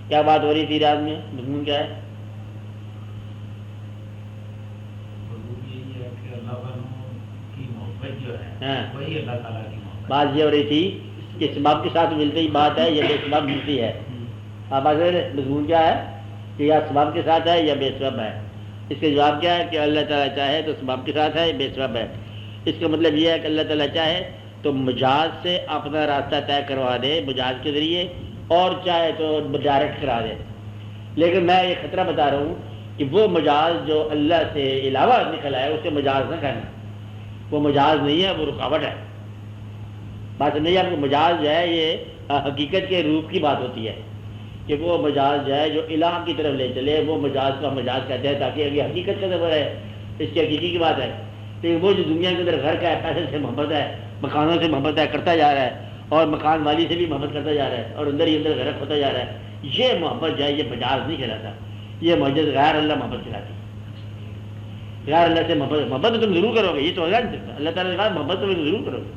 کیا بات ہو رہی تھی رات میں؟ مضمون کیا ہے؟ وہی اللہ تعالیٰ کی محبت. بات یہ ہو رہی تھی کہ سبب کے ساتھ ملتی ہی بات ہے یا بے سبب ملتی ہے. آپ اگر مضمون کیا ہے کہ یا سبب کے ساتھ ہے یا بے سبب ہے. اس کا جواب کیا ہے کہ اللہ تعالیٰ چاہے تو سبب کے ساتھ ہے، بے سبب ہے. اس کا مطلب یہ ہے کہ اللہ تعالیٰ چاہے تو مجاز سے اپنا راستہ طے کروا دے مجاز کے ذریعے، اور چاہے تو ڈائریکٹ کرا دے. لیکن میں یہ خطرہ بتا رہا ہوں کہ وہ مجاز جو اللہ سے علاوہ نکلا ہے اسے مجاز نہ کہنا. وہ مجاز نہیں ہے، وہ رکاوٹ ہے. بات نہیں ہے آپ کو. مجاز جو ہے یہ حقیقت کے روپ کی بات ہوتی ہے کہ وہ مجاز جو ہے جو الہ کی طرف لے چلے، وہ مجاز کا مجاز کہتے ہیں تاکہ اگر حقیقت کا سفر ہے اس کی حقیقی کی بات ہے. لیکن وہ جو دنیا کے اندر گھر کا ہے، پیسے سے محبت ہے، مکانوں سے محبت ہے، کرتا جا رہا ہے، اور مکان والی سے بھی محبت کرتا جا رہا ہے، اور اندر ہی اندر غرق ہوتا جا رہا ہے، یہ محبت جو ہے یہ مجاز نہیں کہلاتا. یہ محبت غیر اللہ محبت کہلاتی. غیر اللہ سے محبت تو تم ضرور کرو گے، یہ تو ہوگا نہیں سکتا. اللہ تعالیٰ نے کہا محبت تو ضرور کرو گے،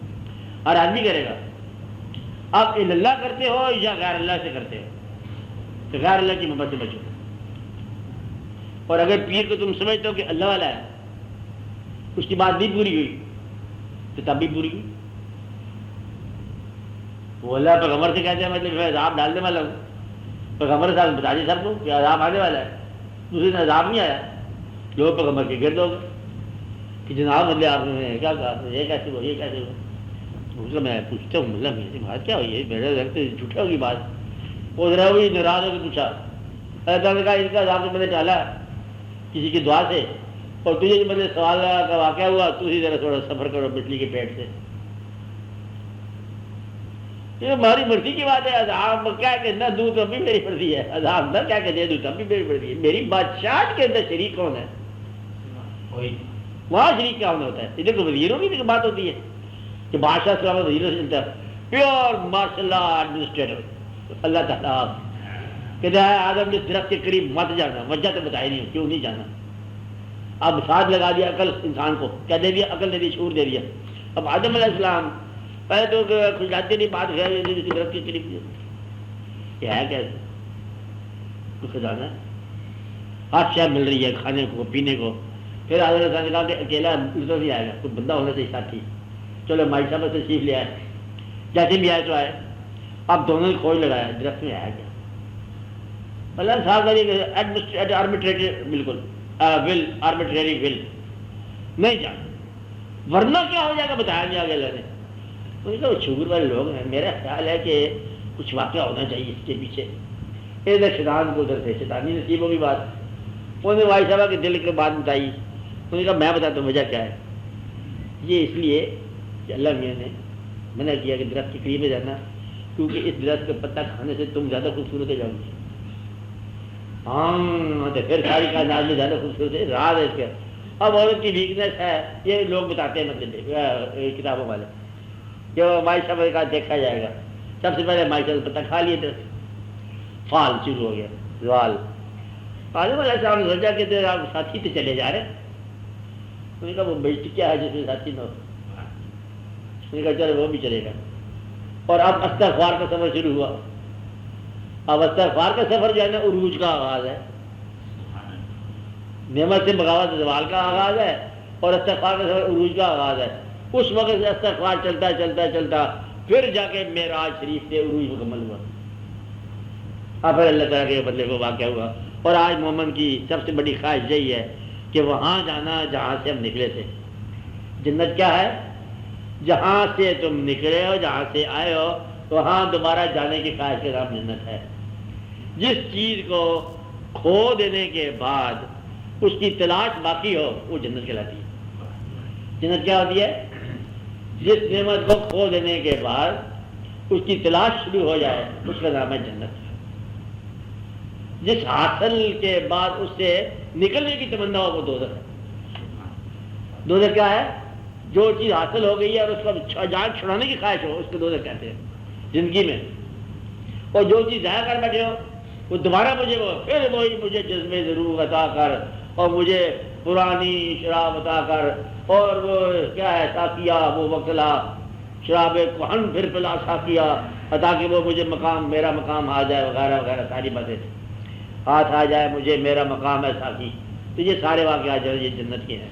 ہر آدمی کرے گا. آپ اللہ کرتے ہو یا غیر اللہ سے کرتے ہو تو غیر اللہ کی محبت سے بچو. اور اگر پیر کو تم سمجھتے ہو کہ اللہ والا ہے، اس کی بات نہیں پوری ہوئی تو تب بھی پوری ہوئی. وہ اللہ پیغمبر سے کہتے ہیں مطلب میں عذاب ڈالنے والا ہوں. پیغمبر صاحب بتا دیے سب کو کہ عذاب آنے والا ہے. دوسرے دن عذاب نہیں آیا، لوگ پیغمبر کے گرد ہو گئے کہ جناب مطلب آپ نے کیا کہا، یہ کیسے ہو، یہ کیسے ہو. میں پوچھتا ہوں مطلب میری بات کیا ہوئی ہے، میرے گھر سے جھوٹا ہوگی بات. وہ ذرا ہوئی ناراض ہو کے پوچھا. اللہ تعالیٰ نے کہا ان کا عذاب تو میں نے ڈالا کسی کی دعا سے، اور تجھے جو مطلب سوال کا واقعہ ہوا تو ہی ذرا تھوڑا سفر کرو بجلی کے پیٹ سے. یہ ہماری مرضی کی بات ہے. عذاب کیا کہ نہ دوں تو بھی میری مرضی ہے، عذاب نہ کیا کہ دے دوں تب بھی میری مرضی ہے. میری بادشاہ کے اندر شریک کون ہے؟ وہاں شریک کیا ہونا ہوتا ہے. ادھر تو وزیروں کی بات ہوتی ہے کہ بادشاہ سلامت وزیروں سے چلتا ہے. پیور ماشاء اللہ ایڈمنسٹریٹر اللہ تعالیٰ کہتا ہے آدم جس درخت کے قریب مت جانا. وجہ تو بتائی نہیں کیوں نہیں جانا. اب ساتھ لگا دیا عقل انسان کو، کیا دے دیا، عقل دے دی، شعور دے دیا. اب آدم علیہ السلام پہلے تو کھجلاتے نہیں، بات خیر درخت کے قریب یہ ہے کیسے کچھ خزانہ ہے، ہر شے مل رہی ہے کھانے کو پینے کو. پھر آدم علیہ السلام نے کہا کہ اکیلا لطف نہیں آئے گا، کوئی بندہ ہونا چاہیے ساتھی. چلو مائی صاحب سے تشریف لے آئے، جیسے بھی آئے تو آئے. اب دونوں نے کھوج لگایا درخت میں آیا کیا. اللہ صاحب آربیٹریٹری بالکل ول آربیٹری ول نہیں جانا، ورنہ کیا ہو جائے گا بتایا نہیں آگے اللہ نے. وہ شعور والے لوگ ہیں. میرا خیال ہے کہ کچھ واقعہ ہونا چاہیے اس کے پیچھے. ادھر شیطان کو ادھر سے شیطانی نصیب ہوگی بات. انہوں نے بھائی صاحب کے دل کی بات بتائی. انہوں نے کہا میں بتاتا ہوں وجہ کیا ہے. یہ اس لیے کہ اللہ میاں نے منع کیا کہ درخت کے قریب جانا، کیونکہ اس درخت کا پتا کھانے سے تم زیادہ خوبصورت ہو جاؤ گے. ہاں تو پھر ساری کائنات میں زیادہ خوبصورت ہے، راز ہے اس کا. اب عورت کی ویکنیس ہے، یہ لوگ بتاتے ہیں مطلب کتابوں والے کہ مائی صاحب کا دیکھا جائے گا. سب سے پہلے مائی صاحب پتہ کھا لیے درخت، فال شروع ہو گیا، زوال. آدم علیہ السلام نے سوچا کہ آپ ساتھی تو چلے جا رہے. انہوں نے کہا وہ بیٹی کیا ہے جس میں ساتھی نہ ہو. انہوں نے کہا چلو وہ بھی چلے گا. اور اب استغفار کا سفر شروع ہوا. اب استغفار کا سفر جو ہے نا عروج کا آغاز ہے، نعمت سے بغاوت زوال کا آغاز ہے، اور استغفار کا سفر عروج کا آغاز ہے. اس وقت سے استغفار چلتا چلتا چلتا پھر جا کے معراج شریف سے عروج مکمل ہوا. اب پھر اللہ تعالیٰ کے بدلے کو واقع ہوا. اور آج مومن کی سب سے بڑی خواہش یہی ہے کہ وہاں جانا جہاں سے ہم نکلے تھے. جنت کیا ہے؟ جہاں سے تم نکلے ہو، جہاں سے آئے ہو وہاں دوبارہ جانے کی خواہش کا نام جنت ہے. جس چیز کو کھو دینے کے بعد اس کی تلاش باقی ہو وہ جنت کہلاتی ہے. جنت کیا ہوتی ہے؟ جس نعمت کو کھو دینے کے بعد اس کی تلاش شروع ہو جائے اس کا نام ہے جنت. جس حاصل کے بعد اس سے نکلنے کی تمنا ہو وہ دوزخ ہے. دوزخ کیا ہے؟ جو چیز حاصل ہو گئی ہے اور اس کو جان چھڑانے کی خواہش ہو اس کو دوزخ کہتے ہیں زندگی میں. اور جو چیز ضائع کر بیٹھے ہو وہ دوبارہ مجھے پھر وہی مجھے جذبے ضرور عطا کر، اور مجھے پرانی شراب عطا کر، اور وہ کیا ہے ساقیہ وہ وکلا شراب کہن پھر پلا ساقیہ، تاکہ وہ مجھے مقام میرا مقام آ جائے وغیرہ وغیرہ ساری باتیں تھیں. ہاتھ آ جائے مجھے میرا مقام ہے ساقی. تو یہ سارے واقعات جو یہ جنت کے ہیں.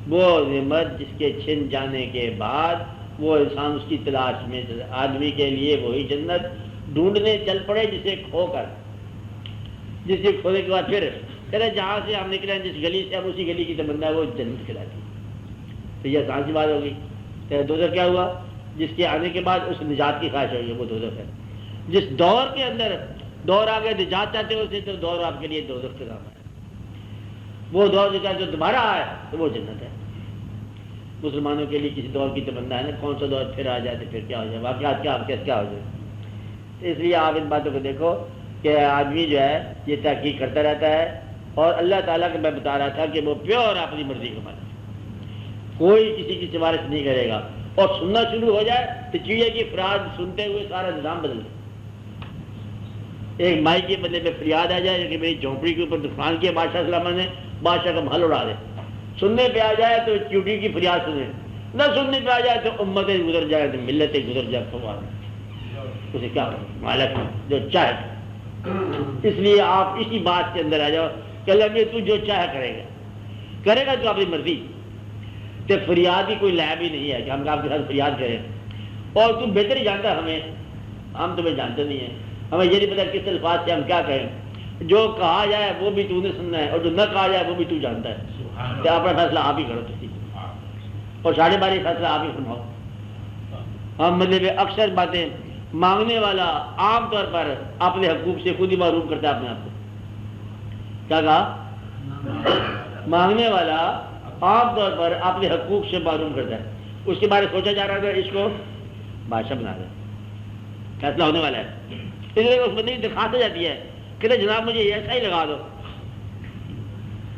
وہ نعمت جس کے چھن جانے کے بعد وہ انسان اس کی تلاش میں آدمی کے لیے وہی جنت ڈھونڈنے چل پڑے جسے کھو کر, جسے کھونے کے بعد پھر کہتے جہاں سے ہم نکلے ہیں جس گلی سے ہم اسی گلی کی تمنا ہے وہ جنت کہلاتی. تو یہ آسان سی بات ہوگی. دوزخ کیا ہوا؟ جس کے آنے کے بعد اس نجات کی خواہش ہوگی وہ دوزخ ہے. جس دور کے اندر دور آ گئے نجات چاہتے ہو اسے تو دور آپ کے لیے دوزخ کا نام ہے. وہ دور جو دوبارہ آئے تو وہ جنت ہے. مسلمانوں کے لیے کسی دور کی تمنا ہے نا, کون سا دور پھر آ جائے تو پھر کیا ہو جائے, واقعات کیا ہو جائے. اس لیے آپ ان باتوں کو دیکھو کہ آدمی جو ہے یہ تحقیق کرتا رہتا ہے. اور اللہ تعالیٰ کو میں بتا رہا تھا کہ وہ پیور اپنی مرضی کا مالک, کوئی کسی کی سفارش نہیں کرے گا. اور سننا شروع ہو جائے تو چڑیا کی فریاد سنتے ہوئے سارا نظام بدل جائے. ایک مائی کے بندے پہ فریاد آ جائے کہ میری جھونپڑی کے اوپر طوفان کیا بادشاہ سلامت نے, بادشاہ کا محل اڑا دے. سننے پہ آ جائے تو چیوٹی کی فریاد سنے, نہ سننے پہ آ جائے تو امتیں گزر جائے تو ملتیں گزر جائے. اسے کیا مالک جو چاہے. اس لیے آپ اسی بات کے اندر آ جاؤ کہ اللہ میں تو جو چاہے کرے گا تو اپنی مرضی. تو فریاد کی کوئی لائب ہی نہیں ہے کہ ہم آپ کے ساتھ فریاد کریں. اور تم بہتر ہی جانتا ہے ہمیں, ہم تمہیں جانتے نہیں ہیں. ہمیں یہ نہیں پتا کس الفاظ سے ہم کیا کہیں. جو کہا جائے وہ بھی تو نے سننا ہے اور جو نہ کہا جائے وہ بھی تو جانتا ہے. تو اپنا فیصلہ آپ ہی کرو تھی اور 12.5 فیصلہ آپ ہی فرماؤ. ہم مطلب اکثر باتیں مانگنے والا عام طور پر اپنے حقوق سے خود ہی معروف کرتا ہے اپنے آپ کو. کیا کہا؟ مانگنے والا عام طور پر اپنے حقوق سے معروف کرتا ہے. اس کے بارے سوچا جا رہا تھا اس کو بادشاہ بنا دے, فیصلہ ہونے والا ہے. اس لیے اس بندے کی درخواست جاتی ہے کہ جناب مجھے ایسا ہی لگا دو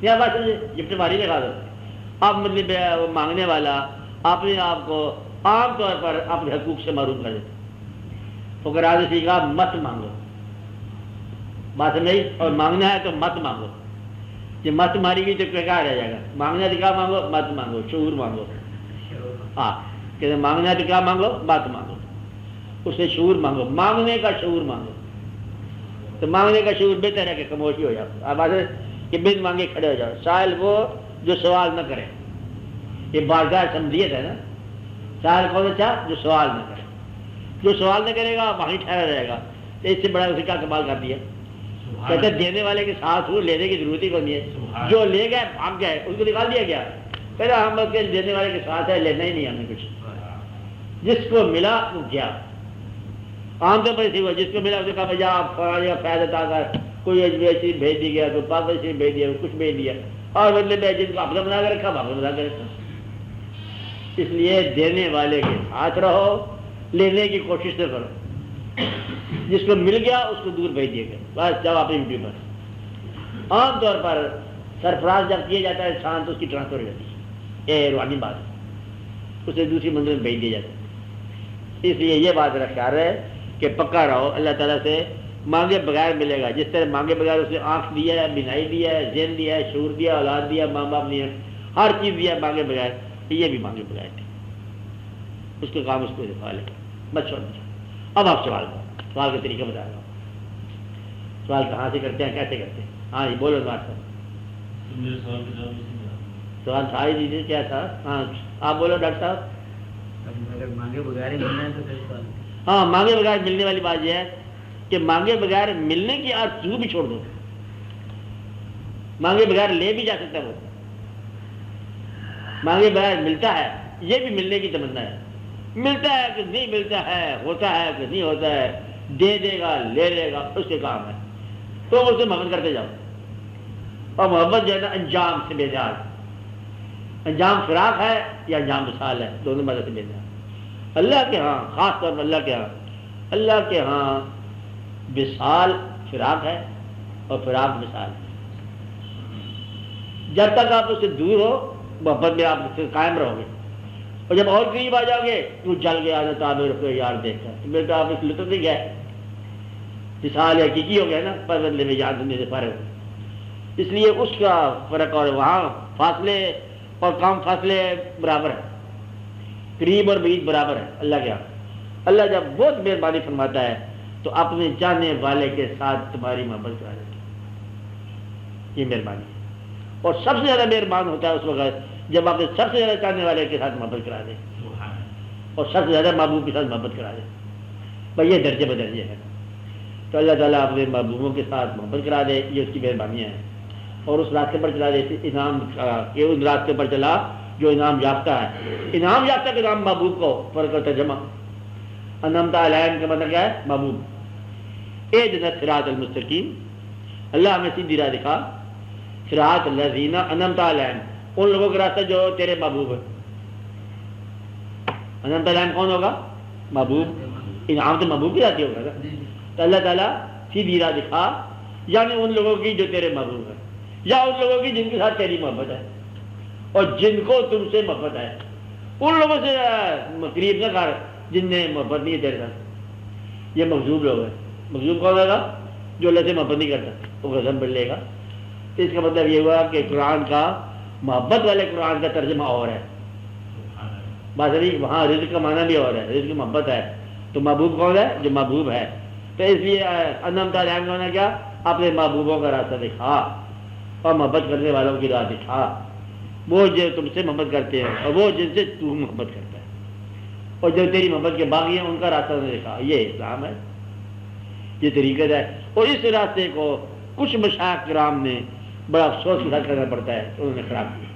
یا بات جب ماری لگا دو. اب مطلب وہ مانگنے والا اپنے آپ کو عام طور پر اپنے حقوق سے معروف کر دیتا. فقراء سے سیکھا مت مانگو, بات نہیں, اور مانگنا ہے تو مت مانگو. جب مت ماری گئی تو کیا رہ جائے گا؟ مانگنا تو کیا مانگو, مت مانگو, شعور مانگو. ہاں کہ مانگنا ہے تو کیا مانگو, مت مانگو, اس سے شعور مانگو, مانگنے کا شعور مانگو. تو مانگنے کا شعور بہتر ہے کہ خاموشی ہو جاؤ. اب بات ہے کہ بن مانگے کھڑے ہو جاؤ. سائل وہ جو سوال نہ کرے, یہ بارگاہ سمجھیت ہے نا. سائل کون اچھا جو سوال نہ کرے. جو سوال نہ کرے گا وہیں ٹھہرا رہے گا. تو اس سے بڑا اسے کیا کمال کر دیا. کہتے دینے والے کے ساتھ ہو, لینے کی ضرورت ہی کوئی نہیں ہے. جو لے گئے بھاگ گئے اس کو نکال دیا گیا. پہلے ہم بس دینے والے کے ساتھ ہے, لینا ہی نہیں ہم نے کچھ. جس کو ملا وہ گیا. عام طور پر اسی ہوا, جس کو ملا اسے کہا بھائی آپ فلاں فائدہ تا کر کوئی شریف بھیج دی گیا, کوئی پاک شریف بھیج دیا, کچھ بھیج دیا, اور بدلے میں جن کو اپنا بنا کے رکھا باغ بنا کے رکھا. اس لیے دینے والے کے ساتھ رہو, لینے کی کوشش نہ کرو. جس کو مل گیا اس کو دور بھیج دیا گیا, بس جب اپنی ڈیوٹی پر. عام طور پر سرفراز جب کیا جاتا ہے انسان تو اس کی ٹرانسفر ہو جاتی ہے, یہ روحانی بات ہے, اسے دوسری منزل میں بھیج دیا جاتا ہے. اس لیے یہ بات رکھ ہے کہ پکا رہو, اللہ تعالیٰ سے مانگے بغیر ملے گا. جس طرح مانگے بغیر اس نے آنکھ دیا ہے, بینائی دیا ہے, ذہن دیا ہے, شعور دیا, اولاد دیا, ماں باپ دیا, ہر چیز دیا مانگے بغیر. یہ بھی مانگے بغیر تھے, اس کے کام اس کو دفاع لے بس چھوڑ دیا. اب آپ سوال کا طریقہ بتا رہا ہوں. سوال کہاں سے کرتے ہیں, کیسے کرتے ہیں؟ ہاں جی بولو بات کر. سوال تھا ہی دیجیے, کیا تھا؟ ہاں آپ بولو ڈاکٹر صاحب. مانگے بغیر ملنا ہے تو ہاں مانگے بغیر ملنے والی بات یہ ہے کہ مانگے بغیر ملنے کی آرزو بھی چھوڑ دو. مانگے بغیر لے بھی جا سکتا ہے وہ. مانگے بغیر ملتا ہے, یہ بھی ملنے کی تمنا ہے. ملتا ہے کہ نہیں ملتا ہے, ہوتا ہے کہ نہیں ہوتا ہے, دے دے گا لے لے گا, اس کے کام ہے. تو اسے محبت کرتے جاؤ. اور محبت جو ہے نا انجام سے بیزار. انجام فراق ہے یا انجام وصال ہے, دونوں مدد سے بیزار. اللہ کے ہاں خاص طور پر اللہ کے ہاں وصال فراق ہے اور فراق وصال ہے. جب تک آپ اس سے دور ہو محبت میں آپ اس سے قائم رہو گے, اور جب اور قریب آ جاؤ گے تو جل گیا نا تعبیر رکھو یار دیکھتا ہے میرے تو آپ اس لطف نہیں گئے. وصال حقیقی ہو گیا نا, پر بدلے میں یاد دنیا سے فرق. اس لیے اس کا فرق اور وہاں فاصلے اور کم فاصلے برابر ہے, قریب اور بعید برابر ہے اللہ کے یہاں. اللہ جب بہت مہربانی فرماتا ہے تو اپنے چاہنے والے کے ساتھ تمہاری محبت کرا دیتا ہے، یہ مہربانی ہے۔ اور سب سے زیادہ مہربان ہوتا ہے اس وقت جب آپ سب سے زیادہ چاہنے والے کے ساتھ محبت کرا دے اور سب سے زیادہ محبوب کے ساتھ محبت کرا دے، بھائی یہ درجے بدرجے ہے۔ تو اللہ تعالیٰ اپنے محبوبوں کے ساتھ محبت کرا دے، یہ اس کی مہربانیاں ہیں، اور اس راستے پر چلا دے انعام کہ اس راستے پر چلا جو انعام یافتہ ہے۔ انعام یافتہ کے نام محبوب کو فرق اور ترجمہ انعمت علیہم کا مطلب کیا ہے؟ محبوب۔ اہدنا الصراط المستقیم، اللہ ہمیں سیدھی راہ دکھا، صراط الذین انعمت علیہم، ان لوگوں کا راستہ جو تیرے محبوب ہے۔ انعمت علیہم کون ہوگا؟ محبوب، انعام تو محبوب کی ذاتی ہوگا نا۔ تو اللہ تعالیٰ سیدھی راہ دکھا، یعنی ان لوگوں کی جو تیرے محبوب ہے، یا ان لوگوں کی جن کے ساتھ تیری محبت ہے اور جن کو تم سے محبت ہے۔ ان لوگوں سے قریب نہ کر جن نے محبت نہیں ہے تیرے ساتھ، یہ مغضوب لوگ ہیں۔ مغضوب کون ہوگا؟ جو اللہ سے محبت نہیں کرتا، وہ غضب بڑھ لے گا۔ تو اس کا مطلب یہ ہوا کہ قرآن کا محبت والے قرآن کا ترجمہ اور ہے، بات نہیں، وہاں رزق کا معنی بھی اور ہے، رزق محبت ہے۔ تو محبوب کون ہے؟ جو محبوب ہے۔ تو اس لیے انعمت علیہم کا کیا؟ اپنے محبوبوں کا راستہ دکھا اور محبت کرنے والوں کی راہ دکھا، وہ جو تم سے محبت کرتے ہیں اور وہ جن سے تو محبت کرتا ہے، اور جو تیری محبت کے باغی ہیں ان کا راستہ نے دکھا۔ یہ اسلام ہے، یہ طریقت ہے۔ اور اس راستے کو کچھ مشائخ کرام نے بڑا افسوس کے ساتھ کرنا پڑتا ہے، انہوں نے خراب کیا۔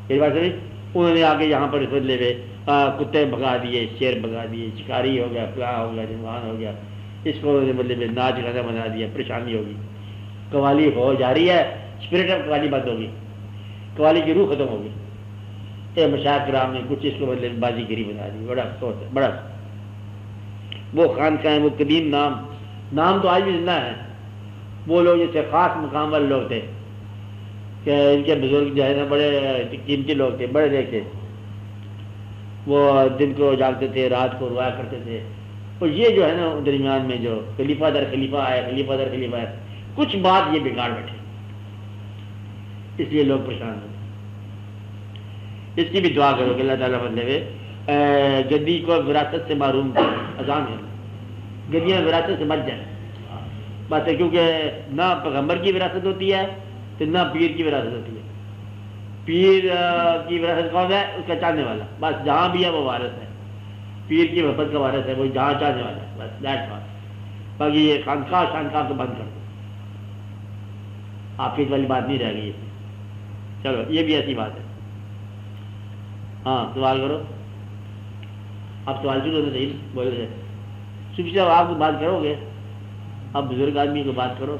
یہ بات نہیں، انہوں نے آگے یہاں پر رشوت لے ہوئے کتے بھگا دیے، شیر بھگا دیے، شکاری ہو گیا، فلاں ہو گیا، جنوان ہو گیا، اس کو مطلب ناچ گانا بنا دیا، پریشانی ہوگی، قوالی ہو جا رہی ہے، اسپرٹ آف قوالی بند ہوگی، قوالی کی روح ختم ہوگی۔ اے مشائخ کرام نے کچھ اس کو مطلب بازی گیری بنا دی، بڑا افسوس ہے، بڑا وہ خانقاہیں، وہ قدیم نام تو آج بھی زندہ ہیں۔ وہ لوگ جیسے خاص مقام والے لوگ تھے کہ ان کے بزرگ جو ہے نا بڑے قیمتی لوگ تھے، بڑے نیک تھے، وہ دن کو جاگتے تھے، رات کو رویا کرتے تھے۔ اور یہ جو ہے نا درمیان میں جو خلیفہ در خلیفہ آئے، خلیفہ در خلیفہ آئے، کچھ بات یہ بگاڑ بیٹھے، اس لیے لوگ پریشان ہوتے۔ اس کی بھی دعا کرو کہ اللہ تعالیٰ مطلب گدی کو وراثت سے معروم کرے، اذان ہے، گدیاں وراثت سے مت جائیں، بات ہے، کیونکہ نہ پیغمبر کی وراثت ہوتی ہے تو نہ پیر کی وراثت ہوتی ہے۔ پیر کی وراثت کون ہے؟ اس کا چاہنے والا، بس جہاں بھی ہے وہ وارث ہے، پیر کی محبت کا وارث ہے، وہ جہاں چاہنے والا ہے، بس دیٹس آل۔ باقی یہ خانقاہ کو بند کر دو، آپ کی والی بات نہیں رہ گئی ہے۔ چلو یہ بھی ایسی بات ہے۔ ہاں سوال کرو، آپ سوال شروع ہونا صحیح بولے تھے، صبح سے آپ بات کرو گے، آپ بزرگ آدمی کو بات کرو۔